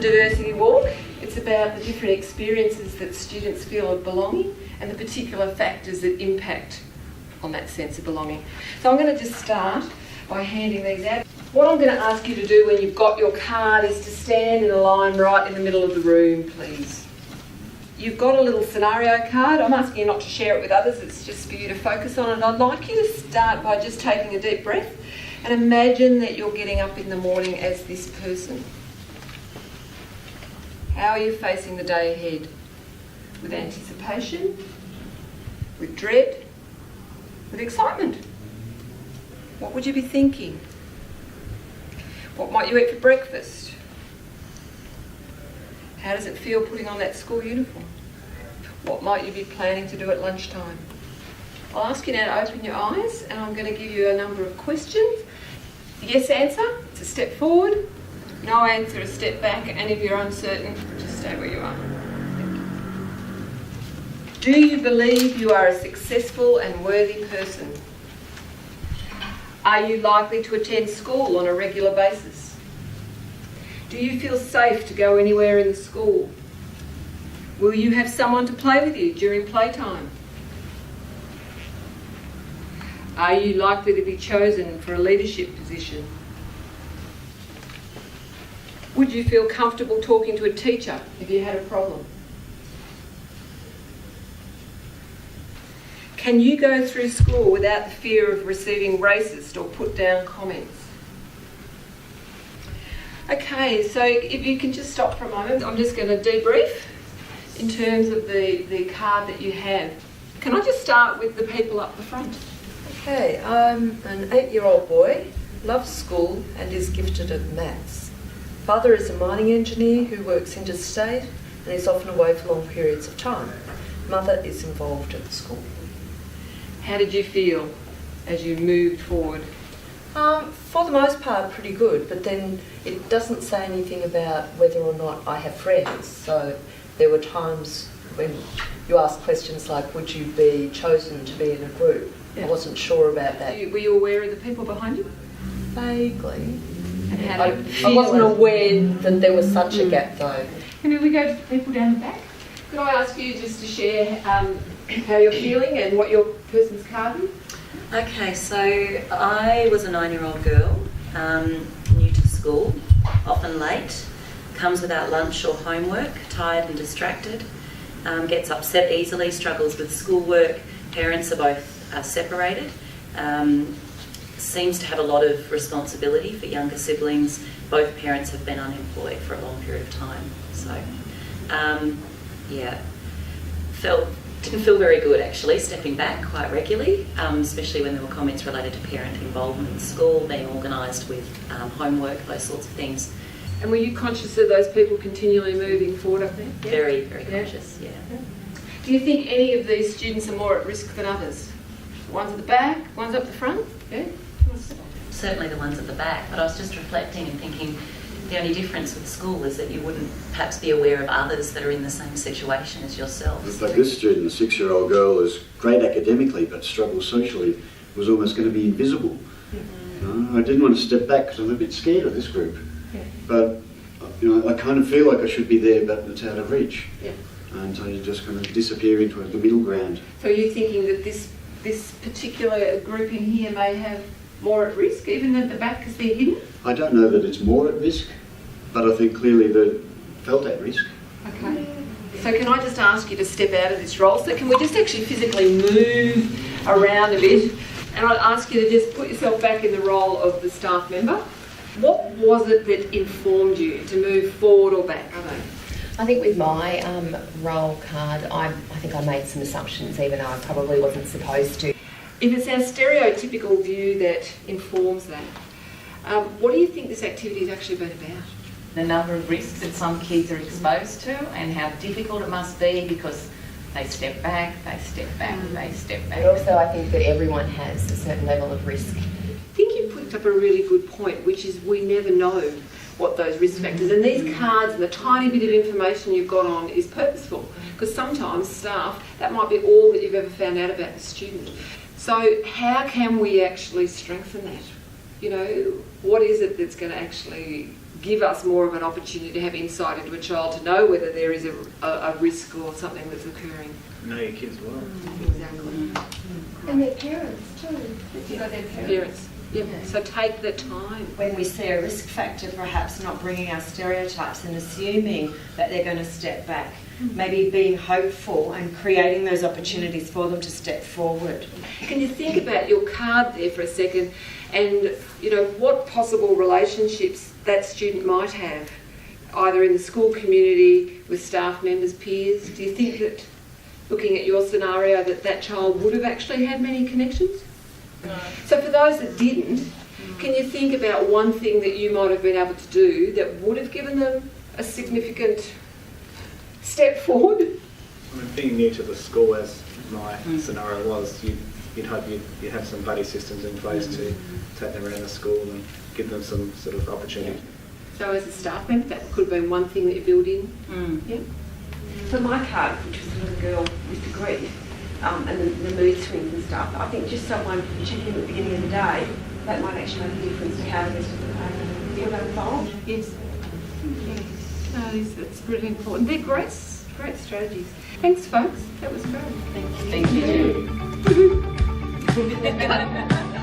diversity walk. It's about the different experiences that students feel of belonging and the particular factors that impact on that sense of belonging. So I'm going to just start by handing these out. What I'm going to ask you to do when you've got your card is to stand in a line right in the middle of the room, please. You've got a little scenario card. I'm asking you not to share it with others, it's just for you to focus on it. I'd like you to start by just taking a deep breath and imagine that you're getting up in the morning as this person. How are you facing the day ahead? With anticipation? With dread? With excitement? What would you be thinking? What might you eat for breakfast? How does it feel putting on that school uniform? What might you be planning to do at lunchtime? I'll ask you now to open your eyes and I'm going to give you a number of questions. Yes answer, it's a step forward. No answer, a step back. And if you're uncertain, just stay where you are. Do you believe you are a successful and worthy person? Are you likely to attend school on a regular basis? Do you feel safe to go anywhere in the school? Will you have someone to play with you during playtime? Are you likely to be chosen for a leadership position? Would you feel comfortable talking to a teacher if you had a problem? Can you go through school without the fear of receiving racist or put down comments? Okay, so if you can just stop for a moment, I'm just going to debrief in terms of the card that you have. Can I just start with the people up the front? Okay, I'm an 8-year-old boy, loves school and is gifted at maths. Father is a mining engineer who works interstate and is often away for long periods of time. Mother is involved at school. How did you feel as you moved forward? For the most part, pretty good, but then it doesn't say anything about whether or not I have friends. So there were times when you asked questions like, would you be chosen to be in a group? Yeah. I wasn't sure about that. Were you aware of the people behind you? Vaguely. And how did I wasn't aware that there was such a gap though. Can we go to the people down the back? Could I ask you just to share how you're feeling and what your person's card is? Okay, so I was a 9-year-old girl, new to school, often late, comes without lunch or homework, tired and distracted, gets upset easily, struggles with schoolwork, parents are both separated, seems to have a lot of responsibility for younger siblings. Both parents have been unemployed for a long period of time. So, didn't feel very good actually, stepping back quite regularly, especially when there were comments related to parent involvement in school, being organised with homework, those sorts of things. And were you conscious of those people continually moving forward, I think? Yeah. Very, very conscious, yeah. Do you think any of these students are more at risk than others? Ones at the back, ones up the front? Yeah. Certainly the ones at the back, but I was just reflecting and thinking the only difference with school is that you wouldn't perhaps be aware of others that are in the same situation as yourself. Like this student, a 6-year-old girl, is great academically but struggles socially, was almost going to be invisible. I didn't want to step back because I'm a bit scared of this group. Yeah. But I kind of feel like I should be there, but it's out of reach. Yeah. And so you just kind of disappear into the middle ground. So are you thinking that this particular group in here may have more at risk, even at the back because they're hidden? I don't know that it's more at risk, but I think clearly they felt at risk. Okay. So can I just ask you to step out of this role? So can we just actually physically move around a bit? And I'd ask you to just put yourself back in the role of the staff member. What was it that informed you to move forward or back? I think with my role card, I think I made some assumptions even though I probably wasn't supposed to. If it's our stereotypical view that informs that, what do you think this activity has actually been about? The number of risks that some kids are exposed to and how difficult it must be because they step back, they step back, they step back. But also I think that everyone has a certain level of risk. I think you put up a really good point, which is we never know what those risk factors, and these cards and the tiny bit of information you've got on is purposeful, because sometimes staff, that might be all that you've ever found out about the student. So how can we actually strengthen that? What is it that's going to actually give us more of an opportunity to have insight into a child to know whether there is a risk or something that's occurring. Know your kids well. Exactly. And their parents too. You got their parents. Yep. So take the time. When we see a risk factor, perhaps not bringing our stereotypes and assuming that they're going to step back. Maybe being hopeful and creating those opportunities for them to step forward. Can you think about your card there for a second and, you know, what possible relationships that student might have, either in the school community, with staff members, peers? Do you think that, looking at your scenario, that child would have actually had many connections? No. So for those that didn't, can you think about one thing that you might have been able to do that would have given them a significant step forward? I mean, being new to the school, as my scenario was, you'd hope you'd have some buddy systems in place to take them around the school and give them some sort of opportunity. So as a staff member, that could have been one thing that you build in? Yeah. For my card, which was a little girl with the grief and the mood swings and stuff, I think just someone checking in at the beginning of the day, that might actually make a difference to how the rest of the day feel involved. Yes. No, it's really important. They're great strategies. Thanks, folks. That was great. Thank you. Thank you.